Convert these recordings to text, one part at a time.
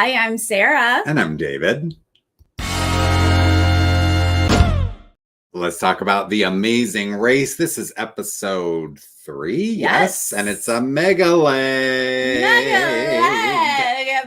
Hi, I'm Sarah. And I'm David. Let's talk about the amazing race. This is episode 3. Yes. And it's a mega leg.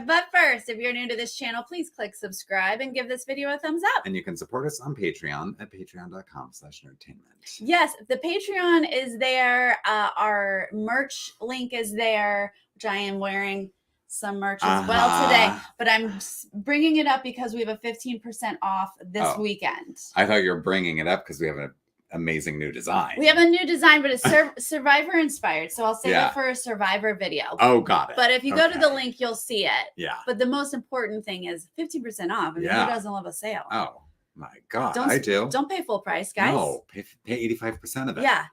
But first, if you're new to this channel, please click subscribe and give this video a thumbs up. And you can support us on Patreon at patreon.com/nerdtainment. Yes, the Patreon is there. Our merch link is there, which I am wearing some merch as well today. But I'm bringing it up because we have a 15% off this weekend. I thought you were bringing it up because we have an amazing new design. We have a new design, but it's Survivor inspired. So I'll save it for a Survivor video. Oh, got it. But if you go to the link, you'll see it. Yeah. But the most important thing is 15% off. I mean, who doesn't love a sale? Oh, my God. I do. Don't pay full price, guys. No, pay 85% of it. Yeah.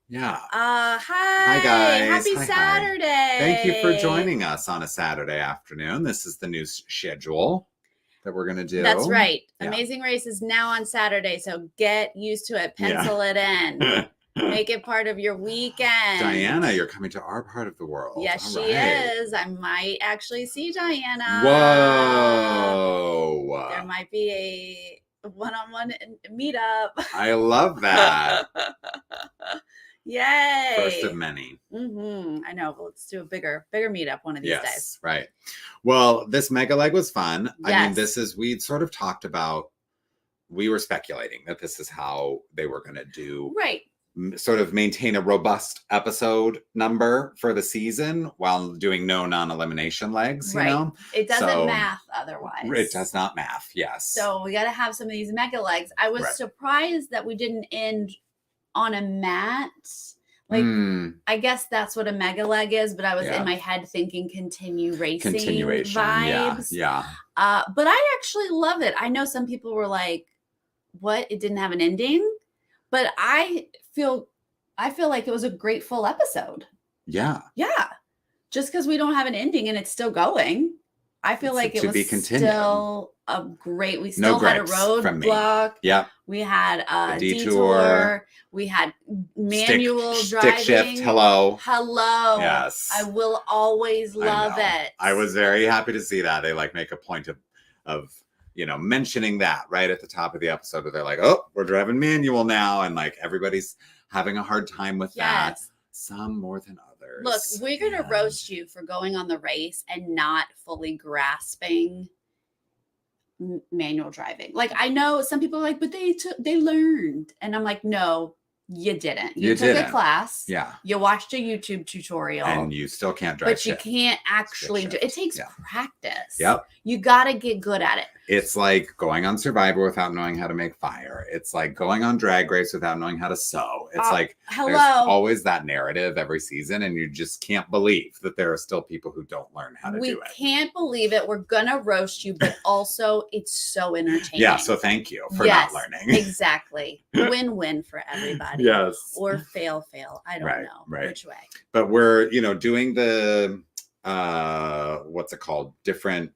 Hi, guys. Happy Saturday. Thank you for joining us on a Saturday afternoon. This is the new schedule that we're going to do. That's right. Amazing Race is now on Saturday, so get used to it. Pencil it in. Make it part of your weekend. Diana, you're coming to our part of the world. Yes, she is. I might actually see Diana. Whoa. There might be a one-on-one meetup. I love that. Yay. First of many. I know. But let's do a bigger meetup one of these days. Yes, right. Well, this mega leg was fun. Yes. I mean, we'd sort of talked about, we were speculating that this is how they were going to do. Right. Sort of maintain a robust episode number for the season while doing no non-elimination legs, you know? It doesn't math otherwise. It does not math, yes. So we got to have some of these mega legs. I was surprised that we didn't end on a mat. Like, I guess that's what a mega leg is, but I was in my head thinking continuation vibes. Yeah. But I actually love it. I know some people were like, what? It didn't have an ending? But I feel like it was a great full episode. Yeah. Yeah. Just because we don't have an ending and it's still going, I feel like it was still a great. We still had a roadblock. Yeah. We had a detour. We had manual driving. Stick shift. Hello. Yes. I will always love it. I was very happy to see that. They make a point of mentioning that right at the top of the episode where they're like, oh, we're driving manual now. And everybody's having a hard time with that. Some more than others. Look, we're going to roast you for going on the race and not fully grasping manual driving. I know some people are like, but they learned. And I'm like, no, you didn't. You took a class. Yeah. You watched a YouTube tutorial. And you still can't drive. But you can't actually do it. It takes practice. Yep. You got to get good at it. It's like going on Survivor without knowing how to make fire. It's like going on Drag Race without knowing how to sew. It's there's always that narrative every season, and you just can't believe that there are still people who don't learn how to do it. We can't believe it. We're going to roast you, but also it's so entertaining. Yeah, so thank you for not learning. Exactly. Win-win for everybody. Yes. Or fail. I don't know which way. But we're, doing the, what's it called? Different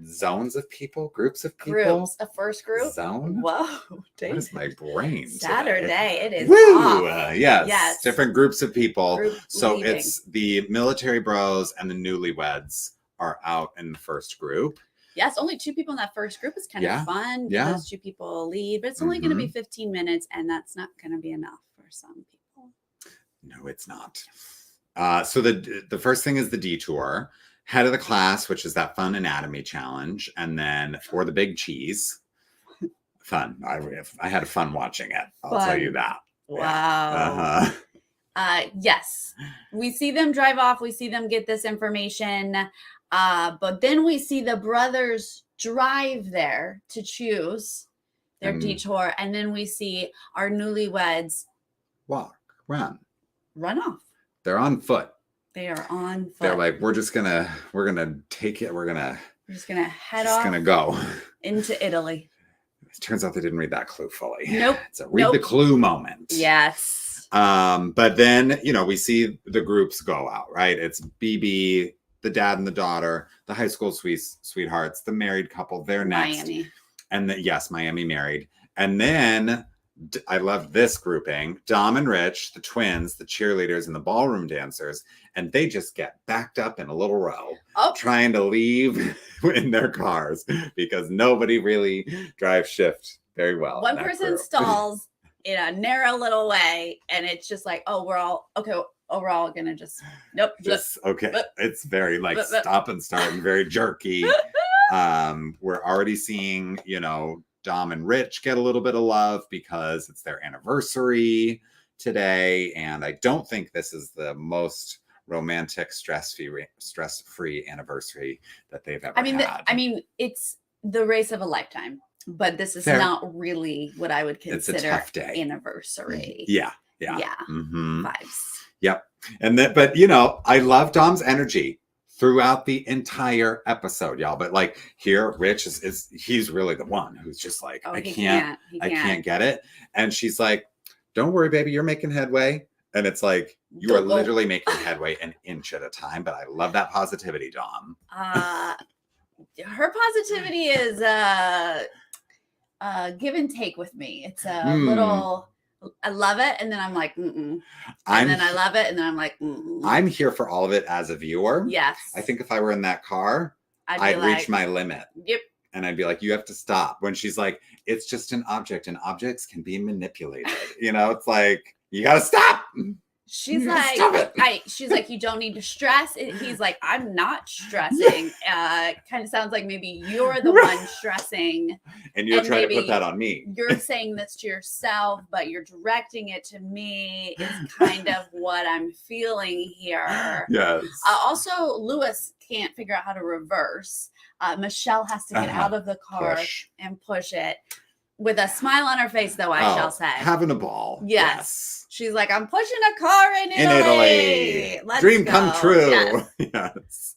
zones of people, groups of people. A first group. Zone. Whoa. What is my brain? Saturday. It is. Woo! Yes. Different groups of people. It's the military bros and the newlyweds are out in the first group. Yes, only 2 people in that first group is kind of fun. Yeah. Those 2 people lead, but it's only going to be 15 minutes, and that's not going to be enough for some people. No, it's not. So the first thing is the detour. Head of the class, which is that fun anatomy challenge. And then for the big cheese, fun. I had fun watching it. I'll tell you that. Wow. Yeah. Yes. We see them drive off. We see them get this information. But then we see the brothers drive there to choose their detour. And then we see our newlyweds run off. They're on foot. They are on foot. They're like, we're just gonna take it. We're just gonna head off. Gonna go into Italy. It turns out they didn't read that clue fully. Nope. It's a read the clue moment. Yes. But then, we see the groups go out, right? It's BB, the dad and the daughter, the high school sweethearts, the married couple, they're next. Miami. And Miami married. And then I love this grouping. Dom and Rich, the twins, the cheerleaders, and the ballroom dancers. And they just get backed up in a little row, trying to leave in their cars because nobody really drives shift very well. One person stalls in a narrow little way, and it's just like, oh, we're all gonna just okay. It's very like stop and start and very jerky. We're already seeing, Dom and Rich get a little bit of love because it's their anniversary today, and I don't think this is the most romantic, stress-free anniversary that they've ever had. It's the race of a lifetime, but this is not really what I would consider it's a tough day. Anniversary. Yeah. Mm-hmm. Vibes. Yep. But I love Dom's energy throughout the entire episode, y'all. But like here, Rich he's really the one who's just like, I can't get it. And she's like, don't worry, baby, you're making headway. And it's like, you are literally making headway an inch at a time. But I love that positivity, Dom. Her positivity is give and take with me. It's a little, I love it. And then I'm like, mm-mm. And then I love it. And then I'm like, mm-mm. I'm here for all of it as a viewer. Yes. I think if I were in that car, I'd reach my limit. Yep. And I'd be like, you have to stop. When she's like, it's just an object and objects can be manipulated. It's like, you got to stop. She's like, she's like, you don't need to stress. He's like, I'm not stressing. Kind of sounds like maybe you're the one stressing. And you're trying to put that on me. You're saying this to yourself, but you're directing it to me is kind of what I'm feeling here. Yes. Also, Lewis can't figure out how to reverse. Michelle has to get out of the car and push it. With a smile on her face, though, I shall say. Having a ball. Yes. She's like, I'm pushing a car in Italy. Let's Dream go. come true. Yes.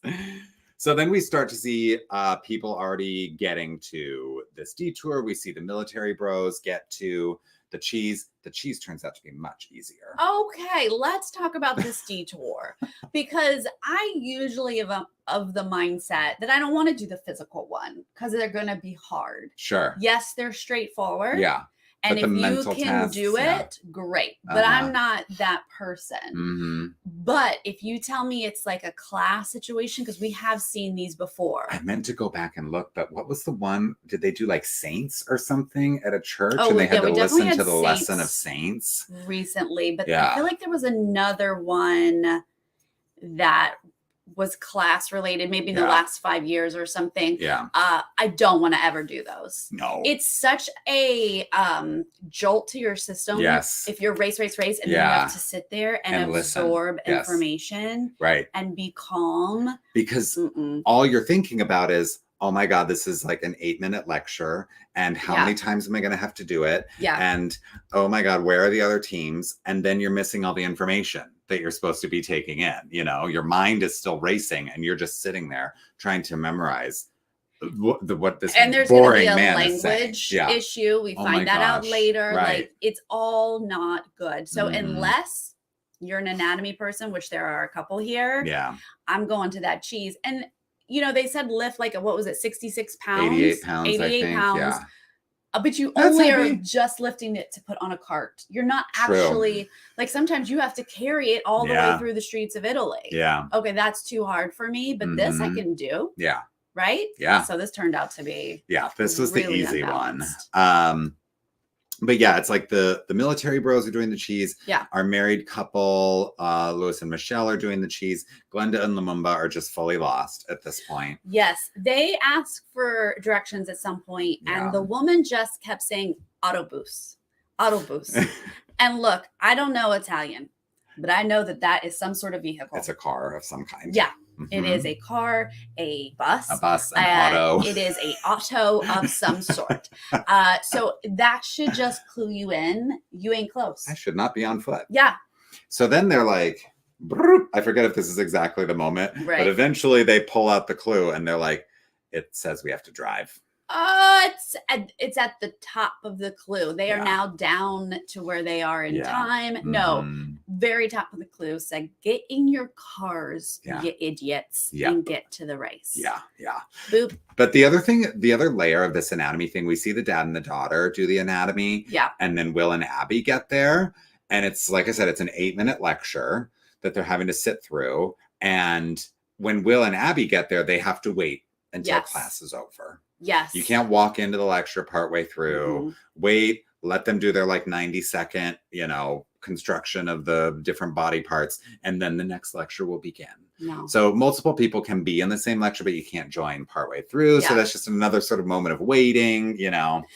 So then we start to see people already getting to this detour. We see the military bros get to the cheese. The cheese turns out to be much easier. Okay, let's talk about this detour. Because I usually am of the mindset that I don't want to do the physical one because they're going to be hard. Sure. Yes, they're straightforward. Yeah. And if you can do it, great. But I'm not that person. Mm-hmm. But if you tell me it's like a class situation, because we have seen these before. I meant to go back and look, but what was the one? Did they do like Saints or something at a church? Oh, and they had to listen to the Saints lesson of Saints recently. But I feel like there was another one that was class related, maybe in the last 5 years or something. Yeah. I don't want to ever do those. No. It's such a jolt to your system. Yes. If you're race, and then you have to sit there and absorb information. Right. And be calm. Because all you're thinking about is, oh my God, this is like an 8-minute lecture. And how many times am I going to have to do it? Yeah. And oh my God, where are the other teams? And then you're missing all the information that you're supposed to be taking in. Your mind is still racing and you're just sitting there trying to memorize what this and there's boring gonna be a man language issue. We find that out later. Right. Like it's all not good. So unless you're an anatomy person, which there are a couple here, I'm going to that cheese. And they said lift like what was it, 66 pounds? 88 pounds, 88 I think. pounds. Yeah. But you only are just lifting it to put on a cart. You're not actually, like sometimes you have to carry it all the way through the streets of Italy. Yeah. Okay, that's too hard for me, but this I can do. Yeah. Right? Yeah. So this turned out to be this was really the easy unbalanced. one. But it's like the military bros are doing the cheese. Yeah. Our married couple, Lewis and Michelle, are doing the cheese. Glenda and Lumumba are just fully lost at this point. Yes. They asked for directions at some point, and the woman just kept saying autobus. And look, I don't know Italian, but I know that is some sort of vehicle. It's a car of some kind. Yeah. It is a car, a bus, an auto. It is a auto of some sort. So that should just clue you in. You ain't close. I should not be on foot. Yeah. So then they're like, I forget if this is exactly the moment, but eventually they pull out the clue and they're like, it says we have to drive. It's at the top of the clue. They are now down to where they are in time. No, very top of the clue said, "Get in your cars, Yeah. you idiots, Yeah. and get to the race." Yeah. Yeah. Boop. But the other layer of this anatomy thing, we see the dad and the daughter do the anatomy. Yeah. And then Will and Abby get there. And it's, like I said, it's an 8-minute lecture that they're having to sit through. And when Will and Abby get there, they have to wait until class is over. Yes. You can't walk into the lecture partway through, wait, let them do their like 90-second, construction of the different body parts, and then the next lecture will begin. No. So multiple people can be in the same lecture, but you can't join partway through. Yeah. So that's just another sort of moment of waiting, And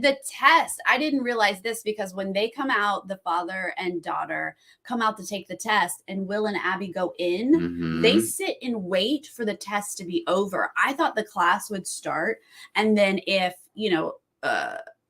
the test, I didn't realize this, because when they come out, the father and daughter come out to take the test, and Will and Abby go in, they sit and wait for the test to be over. I thought the class would start, and then if,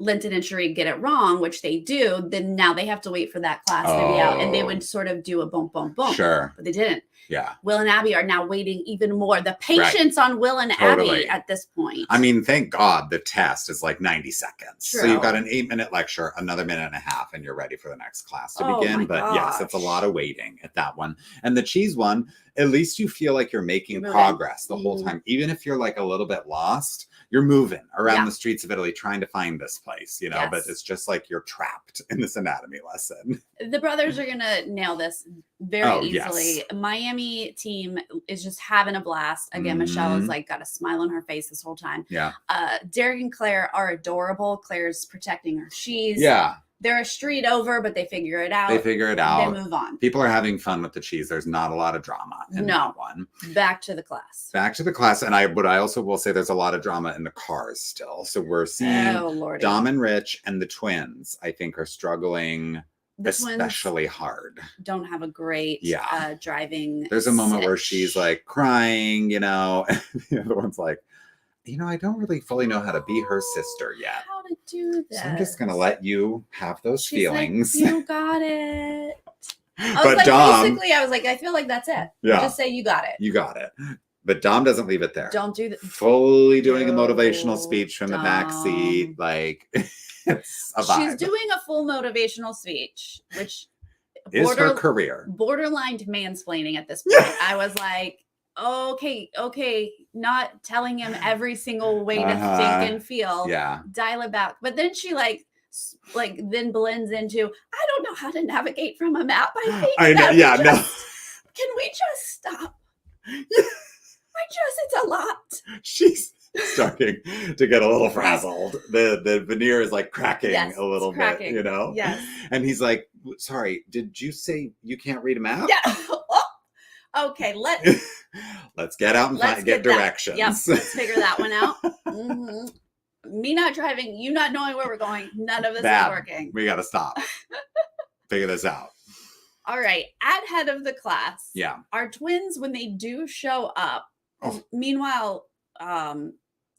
Linton and Cherie get it wrong, which they do, then now they have to wait for that class to be out, and they would sort of do a boom, boom, boom. Sure. But they didn't. Yeah. Will and Abby are now waiting even more. The patience on Will and Abby at this point. I mean, thank God the test is like 90 seconds. True. So you've got an 8-minute lecture, another minute and a half, and you're ready for the next class to begin. But yes, it's a lot of waiting at that one. And the cheese one, at least you feel like you're making progress the whole time. Even if you're like a little bit lost, you're moving around the streets of Italy trying to find this place, but it's just like you're trapped in this anatomy lesson. The brothers are going to nail this very easily. Yes. Miami team is just having a blast. Again, Michelle is like got a smile on her face this whole time. Yeah. Derek and Claire are adorable. Claire's protecting her cheese. Yeah. They're a street over, but they figure it out. They move on. People are having fun with the cheese. There's not a lot of drama in that one. Back to the class. And I also will say there's a lot of drama in the cars still. So we're seeing Dom and Rich and the twins, I think, are struggling especially hard. Don't have a great driving. There's a moment where she's like crying, and the other one's like, I don't really fully know how to be her sister yet. How to do this. So I'm just going to let you have those feelings. Like, you got it. Basically, I was like, I feel like that's it. Yeah. Just say you got it. You got it. But Dom doesn't leave it there. Don't do that. Fully doing a motivational speech from the back seat. Like, it's a vibe. She's doing a full motivational speech, which is her career. Borderline mansplaining at this point. I was like, okay, not telling him every single way to think and feel. Yeah. Dial it back. But then she then blends into, I don't know how to navigate from a map. I know. Can we just stop? It's a lot. She's starting to get a little frazzled. The veneer is like cracking a little bit, Yes. And he's like, sorry, did you say you can't read a map? Yeah. Okay, let's get out and get directions. Yep, let's figure that one out. Me not driving, you not knowing where we're going. None of this is working. We got to stop. Figure this out. All right, at head of the class. Yeah. Our twins, when they do show up, meanwhile,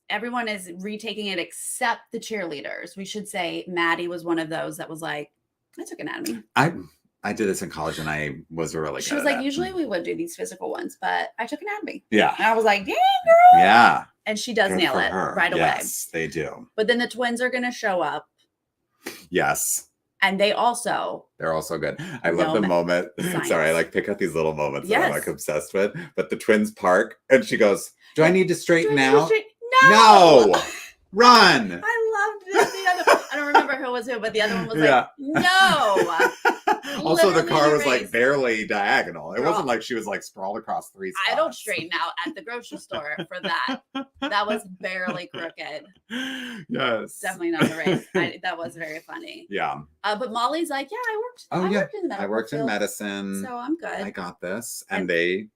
everyone is retaking it except the cheerleaders. We should say Maddie was one of those that was like, I took anatomy. I did this in college and I was really good. She was like, usually we would do these physical ones, but I took anatomy. Yeah. And I was like, dang, girl. Yeah. And she does nail it right away. Yes, they do. But then the twins are going to show up. Yes. And they're also good. I love the moment. Science. Sorry, I pick up these little moments that I'm obsessed with. But the twins park and she goes, do I need to straighten out? No. Run. I loved it. I don't remember who was who, but the other one was like, no. Also, the car was like barely diagonal. It wasn't like she was like sprawled across 3 spots. I don't straighten out at the grocery store for that. That was barely crooked. Yes. Definitely not the race. That was very funny. Yeah. But Molly's like, yeah, I worked in medical. I worked in medicine. So I'm good. I got this. And they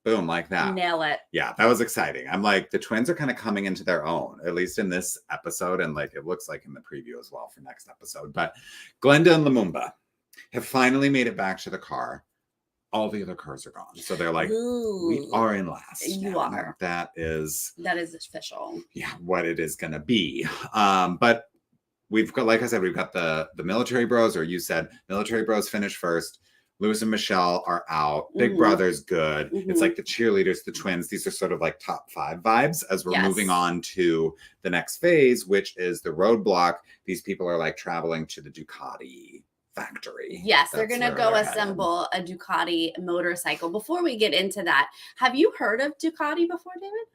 boom, like that. Nail it. Yeah, that was exciting. I'm like, the twins are kind of coming into their own, at least in this episode. And like, it looks like in the preview as well for next episode. But Glenda and Lumumba have finally made it back to the car. All the other cars are gone. So they're like, we are in last. You are. That is official. Yeah, what it is going to be. But we've got, like I said, we've got the military bros, or you said military bros finish first. Lewis and Michelle are out. Big Brother's good. It's like the cheerleaders, the twins. These are sort of like top 5 vibes as we're moving on to the next phase, which is the roadblock. These people are like traveling to the Ducati factory. Yes, they're That's going to where go they're headed. assemble a Ducati motorcycle. Before we get into that, have you heard of Ducati before, David?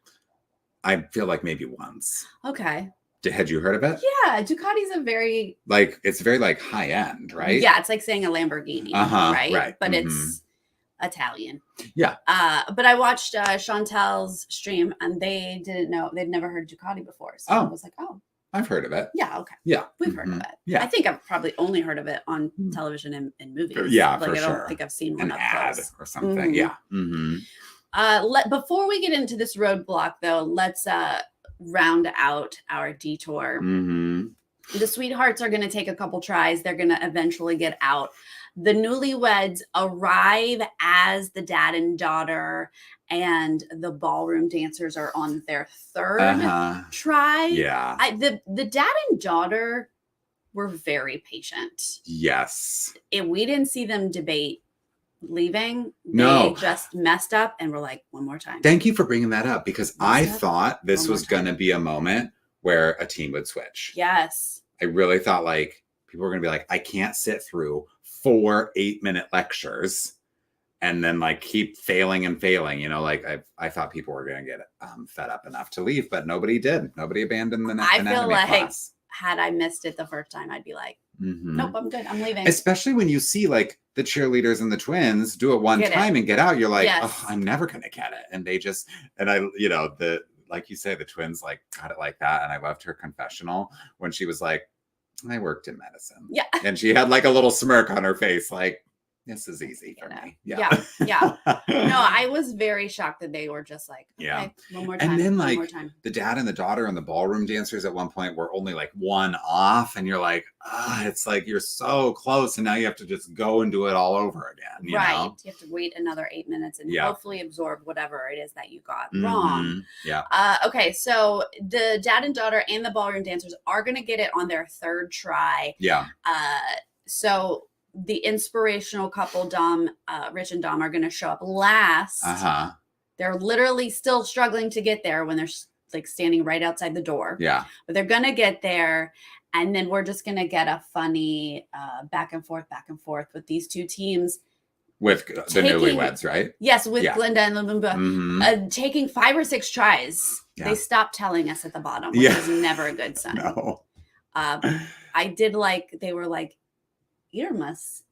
I feel like maybe once. Okay. Had you heard of it? Yeah, Ducati's a very Like, it's very like high end, right? Yeah, it's like saying a Lamborghini, right? But it's Italian. Yeah. But I watched Chantel's stream, and they didn't know, they'd never heard Ducati before. So I was like, oh, I've heard of it. yeah, okay. Yeah. We've heard of it. Yeah. I think I've probably only heard of it on television and movies. Yeah, like, for I sure. don't think I've seen one An up ad close. or something. Yeah. Mm-hmm. Before we get into this roadblock, though, let's round out our detour. Mm-hmm. The sweethearts are going to take a couple tries. They're going to eventually get out. The newlyweds arrive as the dad and daughter, and the ballroom dancers are on their third try. Yeah. The dad and daughter were very patient. Yes. And we didn't see them debate leaving. No. They just messed up and were like, one more time. Thank you for bringing that up, because I thought this was going to be a moment where a team would switch. Yes. I really thought like people were going to be like, I can't sit through 4 8-minute lectures and then like keep failing and failing. You know, like I thought people were going to get fed up enough to leave, but nobody did. Nobody abandoned the anatomy I feel like class. Had I missed it the first time, I'd be like, nope, I'm good. I'm leaving. Especially when you see like the cheerleaders and the twins do it one time and get out. You're like, oh, I'm never going to get it. And they just, and I, you know, like you say, the twins like got it like that. And I loved her confessional when she was like, I worked in medicine. Yeah. And she had like a little smirk on her face, like, this is easy for me. Yeah. No, I was very shocked that they were just like, okay, one more time. And then like the dad and the daughter and the ballroom dancers at one point were only like one off. And you're like, it's like you're so close. And now you have to just go and do it all over again. You know? You have to wait another 8 minutes and hopefully absorb whatever it is that you got wrong. Yeah. Okay. So the dad and daughter and the ballroom dancers are going to get it on their third try. Yeah. So the inspirational couple, Rich and Dom, are going to show up last. They're literally still struggling to get there when they're like standing right outside the door. Yeah. But they're going to get there. And then we're just going to get a funny back and forth with these two teams. With the newlyweds, right? Yes, with Glinda and Lumumba. Taking 5 or 6 tries. Yeah. They stopped telling us at the bottom, which is never a good sign. No. I did like, they were like, Irmus.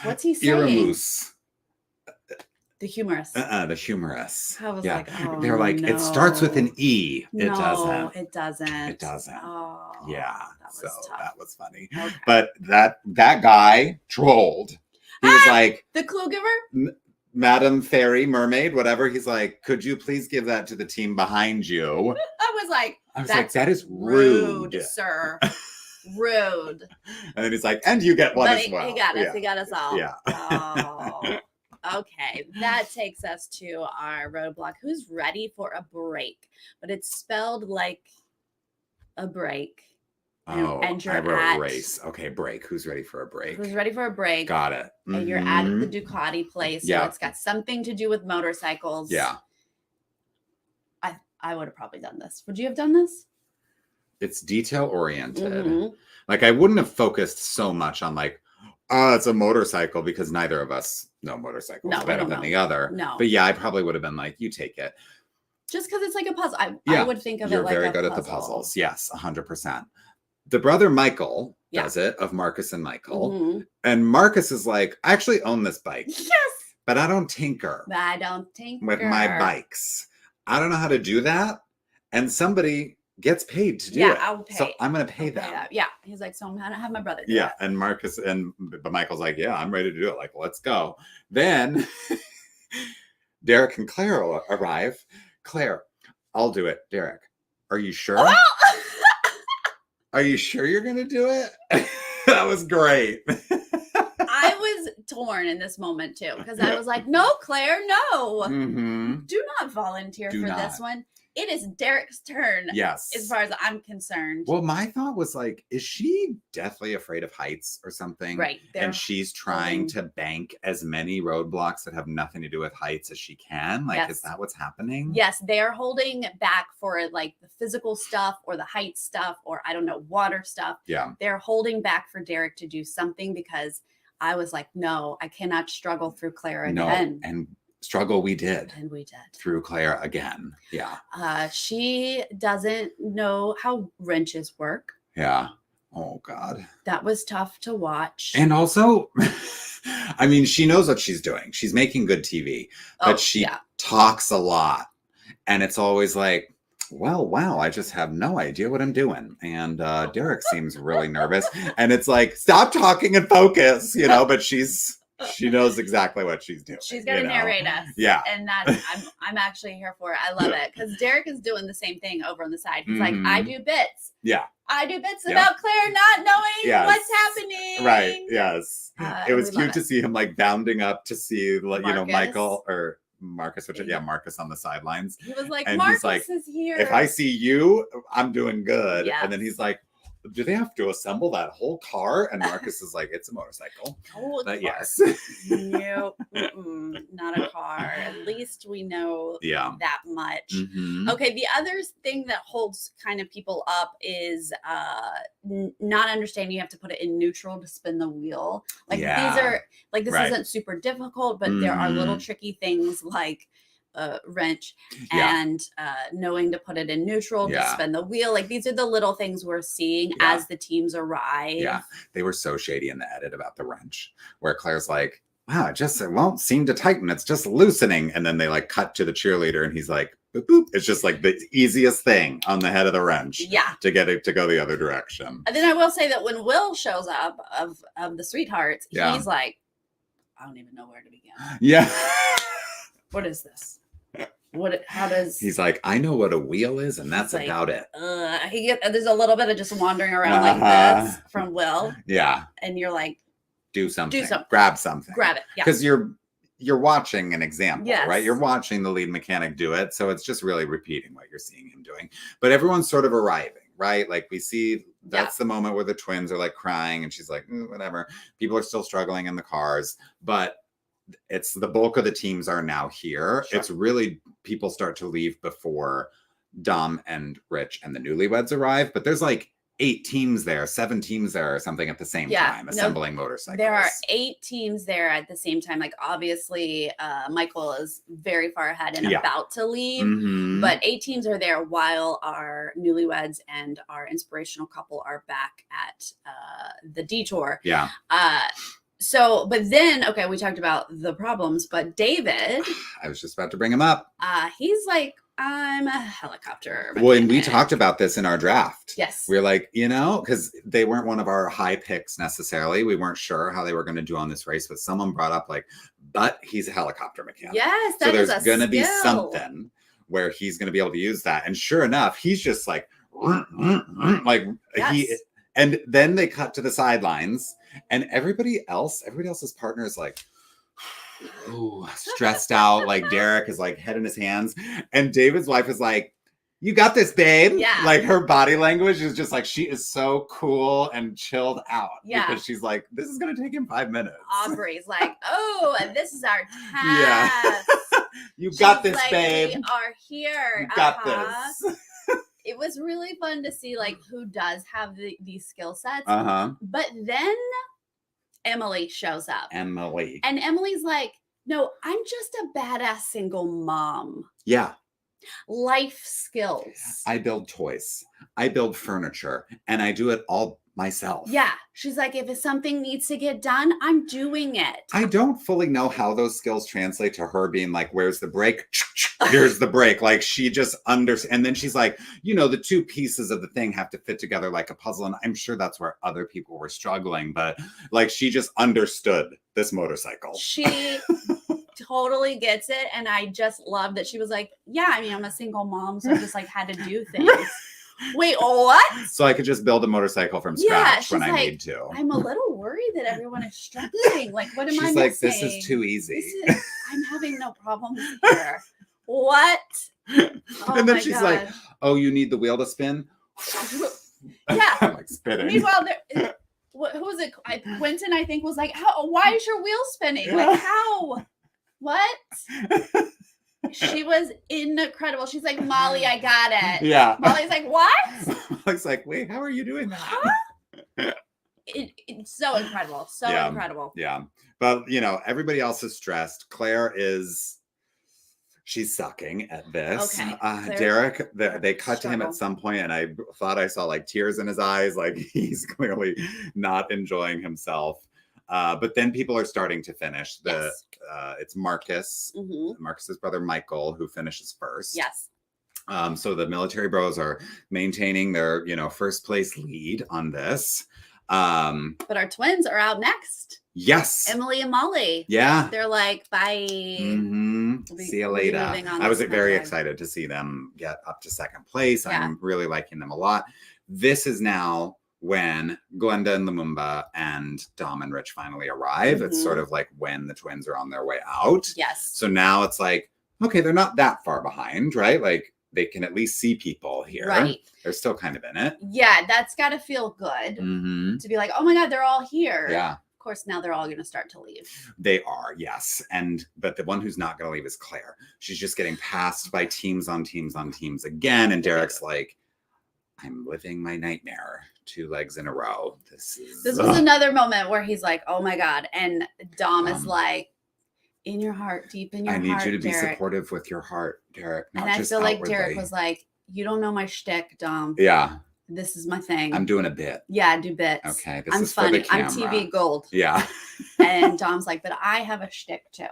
What's he saying? Irmus. The humorous. The humorous. I was like, oh, they're like, it starts with an E. It doesn't. It doesn't. It doesn't. Oh, yeah. Tough. That was funny. Okay. But that guy trolled. He was like, the clue giver? Madam Fairy Mermaid, whatever. He's like, could you please give that to the team behind you? I was like, that is rude, sir. Rude. And then he's like, and you get one as well. He got us. He got us all. Yeah. Oh. Okay. That takes us to our roadblock. Who's ready for a break? But it's spelled like a break. And you're I wrote race. Okay, break. Who's ready for a break? Who's ready for a break? Got it. And you're at the Ducati place. So it's got something to do with motorcycles. Yeah. I would have probably done this. Would you have done this? It's detail oriented. Like I wouldn't have focused so much on like, it's a motorcycle, because neither of us know motorcycles better than the other. No. But yeah, I probably would have been like, you take it. Just because it's like a puzzle. I would think of it like You're very good at the puzzles. Yes, 100%. The brother Michael does it, of Marcus and Michael. And Marcus is like, I actually own this bike. Yes. But I don't tinker. With my bikes. I don't know how to do that. And somebody gets paid to do it. I'll pay. So I'm going to pay them. Yeah. He's like, so I'm going to have my brother do it. And But Michael's like, yeah, I'm ready to do it. Like, let's go. Then Derek and Claire arrive. Claire, I'll do it. Derek, are you sure? Oh! Are you sure you're going to do it? That was great. I was torn in this moment too, because I was like, no, Claire, no. Do not volunteer for this one. It is Derek's turn. Yes. As far as I'm concerned. Well, my thought was like, is she deathly afraid of heights or something? Right. And she's trying to bank as many roadblocks that have nothing to do with heights as she can. Like, is that what's happening? Yes. They're holding back for like the physical stuff or the height stuff or I don't know, water stuff. Yeah. They're holding back for Derek to do something because I was like, no, I cannot struggle through Claire No, again. and struggle we did. And we did. Through Claire again. Yeah. She doesn't know how wrenches work. Yeah. Oh, God. That was tough to watch. And also, I mean, she knows what she's doing. She's making good TV, but she talks a lot. And it's always like, well, wow, I just have no idea what I'm doing. And Derek seems really nervous. And it's like, stop talking and focus, you know, but she knows exactly what she's doing. She's going to narrate us. Yeah. And I'm actually here for it. I love it. Because Derek is doing the same thing over on the side. He's like, I do bits. Yeah. I do bits about Claire not knowing what's happening. Right. Yes. It was cute to see him like bounding up to see, you know, Michael or Marcus, Marcus on the sidelines. He was like, and Marcus he's like, is here. If I see you, I'm doing good. Yes. And then he's like, do they have to assemble that whole car? And Marcus is like, it's a motorcycle. But yes. Nope. Not a car. At least we know that much. Mm-hmm. Okay. The other thing that holds kind of people up is not understanding you have to put it in neutral to spin the wheel. Like these are like, this isn't super difficult, but there are little tricky things like wrench and knowing to put it in neutral to spin the wheel. Like these are the little things we're seeing as the teams arrive. Yeah, they were so shady in the edit about the wrench, where Claire's like, wow, it won't seem to tighten. It's just loosening. And then they like cut to the cheerleader and he's like, boop, boop. It's just like the easiest thing on the head of the wrench to get it to go the other direction. And then I will say that when Will shows up of the Sweethearts, he's like, I don't even know where to begin. Yeah. What is this? How does he's like, I know what a wheel is, and that's about it. There's a little bit of just wandering around like this from Will. Yeah. And you're like, do something. Grab something. Grab it. Yeah. Because you're watching an example, right? You're watching the lead mechanic do it. So it's just really repeating what you're seeing him doing. But everyone's sort of arriving, right? Like we see that's the moment where the twins are like crying and she's like, whatever. People are still struggling in the cars, but it's the bulk of the teams are now here. Sure. It's really people start to leave before Dom and Rich and the newlyweds arrive, but there's like 7 teams there or something at the same time assembling motorcycles. There are 8 teams there at the same time. Like obviously Michael is very far ahead and about to leave, but 8 teams are there while our newlyweds and our inspirational couple are back at the Detour. Yeah. So, but then, okay, we talked about the problems, but David. I was just about to bring him up. He's like, I'm a helicopter mechanic. Well, and we talked about this in our draft. Yes. We were like, because they weren't one of our high picks necessarily. We weren't sure how they were going to do on this race, but someone brought up like, but he's a helicopter mechanic. Yes, so there's going to be something where he's going to be able to use that. And sure enough, he's just like, and then they cut to the sidelines and everybody else's partner is like, stressed out. Like Derek is like head in his hands. And David's wife is like, you got this, babe. Yeah. Like her body language is just like, she is so cool and chilled out. Yeah. Because she's like, this is going to take him 5 minutes. Aubrey's like, and this is our task. Yeah. She's got this, like, babe. We are here. You got this. It was really fun to see like who does have these skill sets. But then Emily shows up. And Emily's like, no, I'm just a badass single mom. Yeah. Life skills. I build toys. I build furniture. And I do it all myself. Yeah. She's like, if something needs to get done, I'm doing it. I don't fully know how those skills translate to her being like, where's the brake? Here's the brake. Like she just understands. And then she's like, the 2 pieces of the thing have to fit together like a puzzle. And I'm sure that's where other people were struggling. But like, she just understood this motorcycle. She totally gets it. And I just love that she was like, I'm a single mom. So I just like had to do things. Wait, what? So I could just build a motorcycle from scratch when I need to. I'm a little worried that everyone is struggling. Like, what am I missing? She's like, this is too easy. I'm having no problems here. What? And then she's like, you need the wheel to spin? Yeah. I'm like spinning. Meanwhile, who was it? Quentin, I think, was like, why is your wheel spinning? Like, how? What? She was incredible. She's like, Molly, I got it. Yeah. Molly's like, what? Molly's like, wait, how are you doing that? It's so incredible. So Yeah. incredible. Yeah. But, you know, everybody else is stressed. Claire is, she's sucking at this. Okay. Derek, they cut to him struggle. at some point, and I thought I saw like tears in his eyes. Like he's clearly not enjoying himself. But then people are starting to finish. Yes. It's Marcus, Mhm. Marcus's brother Michael, who finishes first. Yes. So the military bros are maintaining their, you know, first place lead on this. But our twins are out next. Yes. Emily and Molly. Yeah. They're like, bye. See you later. I was very excited to see them get up to second place. Yeah. I'm really liking them a lot. This is now when Glenda and Lumumba and Dom and Rich finally arrive. It's sort of like when the twins are on their way out. Yes. So now it's like, okay, they're not that far behind, right? Like they can at least see people here. Right. They're still kind of in it. Yeah, that's got to feel good to be like, oh my God, they're all here. Yeah. Of course, now they're all going to start to leave. They are, yes. But the one who's not going to leave is Claire. She's just getting passed by teams on teams on teams again. And Derek's like, I'm living my nightmare 2 legs in a row. This was another moment where he's like, oh my God. And Dom is like, in your heart, deep in your heart, I need you to be Derek. Supportive with your heart, Derek. And I feel like Derek was like, you don't know my shtick, Dom. Yeah. This is my thing. I'm doing a bit. Yeah, I do bits. Okay. This I'm is funny. for the camera. I'm TV gold. Yeah. And Dom's like, but I have a shtick too.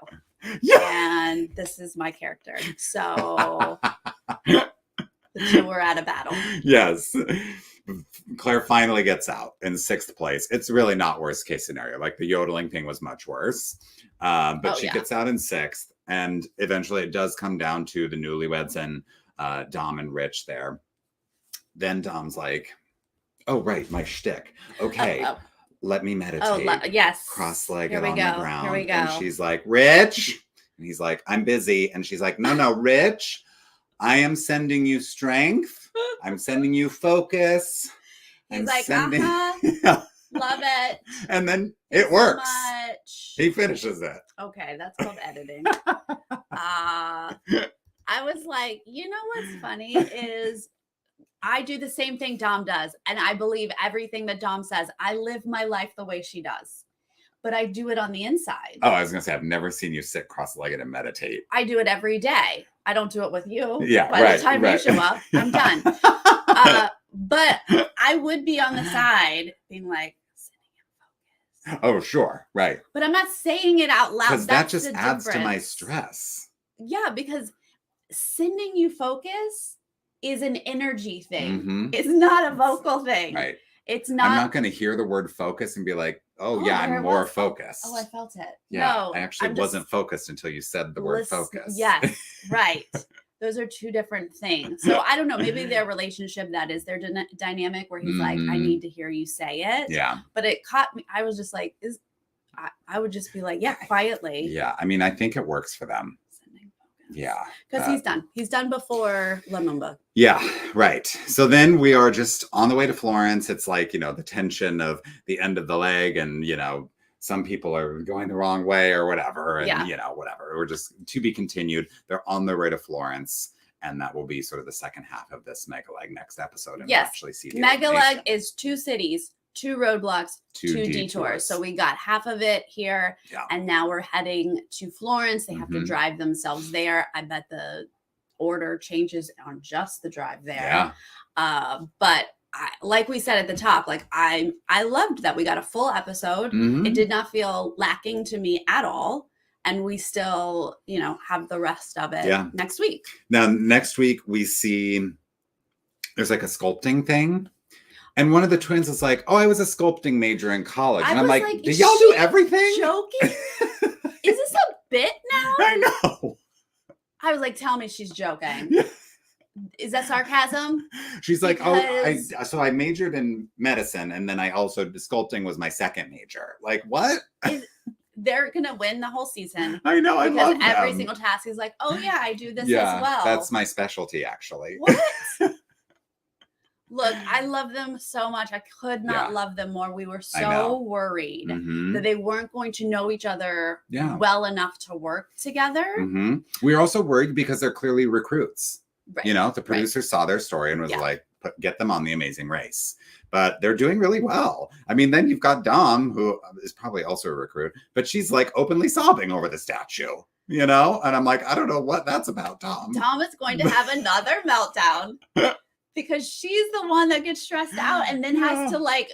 Yeah. And this is my character. So the two were at a battle. Yes. Claire finally gets out in 6th place. It's really not worst case scenario. Like the yodeling thing was much worse. But she gets out in 6th. And eventually it does come down to the newlyweds and Dom and Rich there. Then Dom's like, oh, right, my shtick. Okay, let me meditate. Yes. Cross-legged on the ground. Here we go. And she's like, Rich. And he's like, I'm busy. And she's like, no, Rich, I am sending you strength. I'm sending you focus. He's like, Yeah. Love it. And then it works. So much. He finishes it. Okay, that's called editing. I was like, you know what's funny is I do the same thing Dom does. And I believe everything that Dom says. I live my life the way she does. But I do it on the inside. Oh, I was going to say, I've never seen you sit cross-legged and meditate. I do it every day. I don't do it with you. Yeah, By the time you show up, I'm done. But I would be on the side being like, oh, sure. Right. but I'm not saying it out loud. Because that just adds to my difference. stress. Yeah, because sending you focus is an energy thing. It's not a vocal thing. Right. It's not. I'm not going to hear the word focus and be like, oh yeah, there I'm more was focused. Oh, I felt it. Yeah, No, I actually wasn't focused until you said the word focus. Yes, right. Those are two different things. So I don't know. Maybe their relationship, that is their dynamic where he's like, I need to hear you say it. Yeah. But it caught me. I was just like, I would just be like, yeah, quietly. Yeah. I mean, I think it works for them. Yeah. Because he's done. He's done before Lumumba. Yeah, right. So then we are just on the way to Florence. It's like, you know, the tension of the end of the leg and, you know, some people are going the wrong way or whatever. And, you know, whatever. We're just to be continued. They're on their way to Florence. And that will be sort of the second half of this mega leg next episode. And we'll actually see the mega leg is 2 cities, 2 roadblocks, 2 detours. detours. So we got half of it here. Yeah. And now we're heading to Florence. They have to drive themselves there. I bet the order changes on just the drive there. Yeah. But like we said at the top, like I loved that we got a full episode. It did not feel lacking to me at all. And we still, you know, have the rest of it next week. Now, next week we see there's like a sculpting thing. And one of the twins is like, oh, I was a sculpting major in college. And I'm like, did y'all do everything? Joking? Is this a bit now? I know. I was like, tell me she's joking. Is that sarcasm? She's like, so I majored in medicine. And then sculpting was my second major. Like, what? They're going to win the whole season. I know. I love them. Because every single task is like, oh, yeah, I do this as well. That's my specialty, actually. What? Look, I love them so much. I could not love them more. We were so worried that they weren't going to know each other well enough to work together. We were also worried because they're clearly recruits. Right. You know, the producer saw their story and was like, get them on the Amazing Race. But they're doing really well. I mean, then you've got Dom, who is probably also a recruit, but she's like openly sobbing over the statue, you know? And I'm like, I don't know what that's about, Dom. Dom is going to have another meltdown because she's the one that gets stressed out and then has to like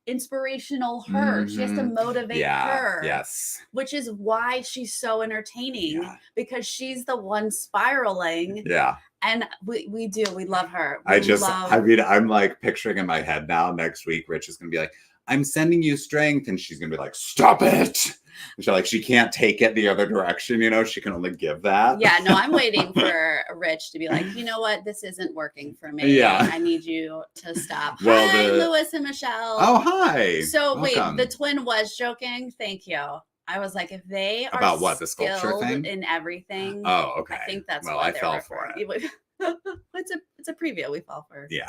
inspirational her. She has to motivate her. Yes. Which is why she's so entertaining because she's the one spiraling. Yeah. And we love her. I'm like picturing in my head now, next week, Rich is going to be like, I'm sending you strength. And she's going to be like, stop it. And she can't take it the other direction. You know, she can only give that. Yeah, no, I'm waiting for Rich to be like, you know what? This isn't working for me. Yeah. I need you to stop. Well, hi, Lewis and Michelle. Oh, hi. So Welcome. wait, the twin was joking. Thank you. I was like, if they are about what, the sculpture thing in everything. Oh, okay. I think that's well, why I fell for it. It's a preview. We fall for everything.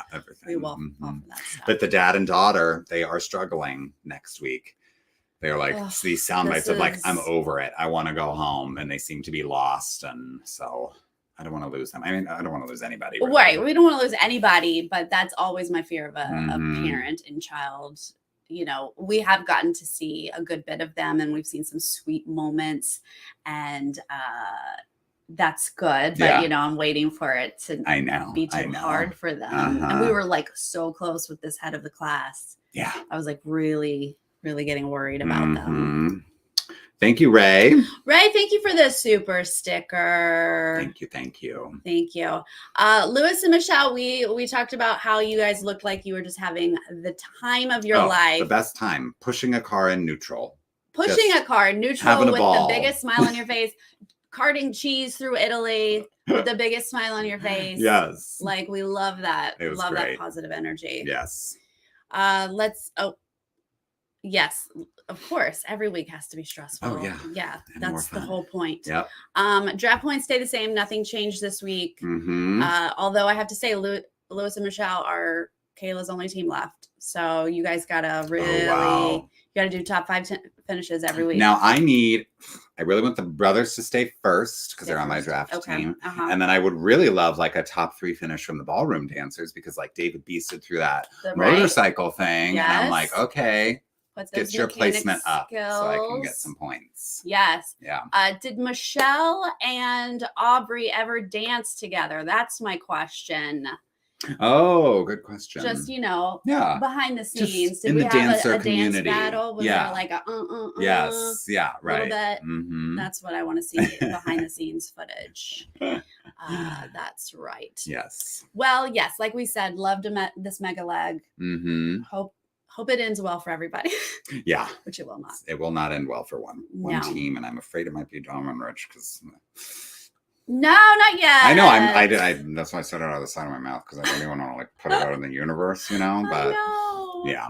We will fall for that stuff. But the dad and daughter, they are struggling next week. They're like these sound bites of like, I'm over it. I want to go home, and they seem to be lost, and so I don't want to lose them. I mean, I don't want to lose anybody. Really. Right. We don't want to lose anybody, but that's always my fear of a parent and child. You know, we have gotten to see a good bit of them, and we've seen some sweet moments, and that's good. But you know, I'm waiting for it to be too hard for them. And we were like so close with this head of the class. Yeah. I was like really getting worried about them. Thank you, Ray. Ray, thank you for the super sticker. Thank you. Lewis and Michelle, we talked about how you guys looked like you were just having the time of your life. The best time. Pushing a car in neutral. Having with the biggest smile on your face. Carting cheese through Italy with the biggest smile on your face. Yes. Like, we love that. It was love great. That positive energy. Yes. Yes, of course. Every week has to be stressful. Oh, yeah. Yeah, that's the whole point. Yep. Draft points stay the same. Nothing changed this week. Although I have to say, Lewis and Michelle are Kayla's only team left. So you guys got to really, you got to do top 5 finishes every week. Now, I really want the brothers to stay first because they're on my draft team. And then I would really love like a top 3 finish from the ballroom dancers because like David beasted through that motorcycle thing. Yes. And I'm like, okay. Get your placement up so I can get some points. Yes. Yeah. Did Michelle and Aubrey ever dance together? That's my question. Oh, good question. Just, behind the scenes. Just did in we the have dancer a community. Dance battle? Was there like a Yes. Yeah. Right. Bit? That's what I want to see, behind the scenes footage. That's right. Yes. Well, yes, like we said, loved this mega leg. Hope it ends well for everybody. Yeah. Which it will not. It will not end well for one team, and I'm afraid it might be Dom and Rich because. No, not yet. I know. I that's why I said it out of the side of my mouth because I don't even want to like put it out in the universe, But I know. Yeah.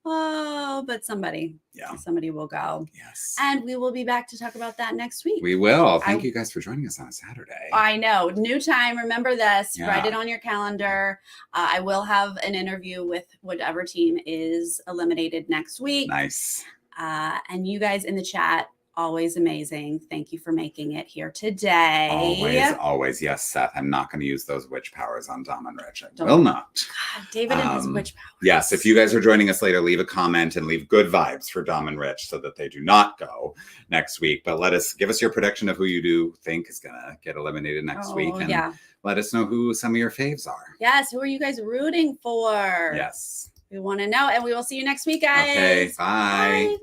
Oh, but somebody will go. Yes. And we will be back to talk about that next week. We will. Thank you guys for joining us on a Saturday. I know. New time. Remember this. Write it on your calendar. I will have an interview with whatever team is eliminated next week. Nice. And you guys in the chat, always amazing. Thank you for making it here today. Always. Yes, Seth. I'm not going to use those witch powers on Dom and Rich. I will not. God, David and his witch powers. Yes, if you guys are joining us later, leave a comment and leave good vibes for Dom and Rich so that they do not go next week. But give us your prediction of who you do think is going to get eliminated next week. And let us know who some of your faves are. Yes, who are you guys rooting for? Yes. We want to know. And we will see you next week, guys. Okay, bye.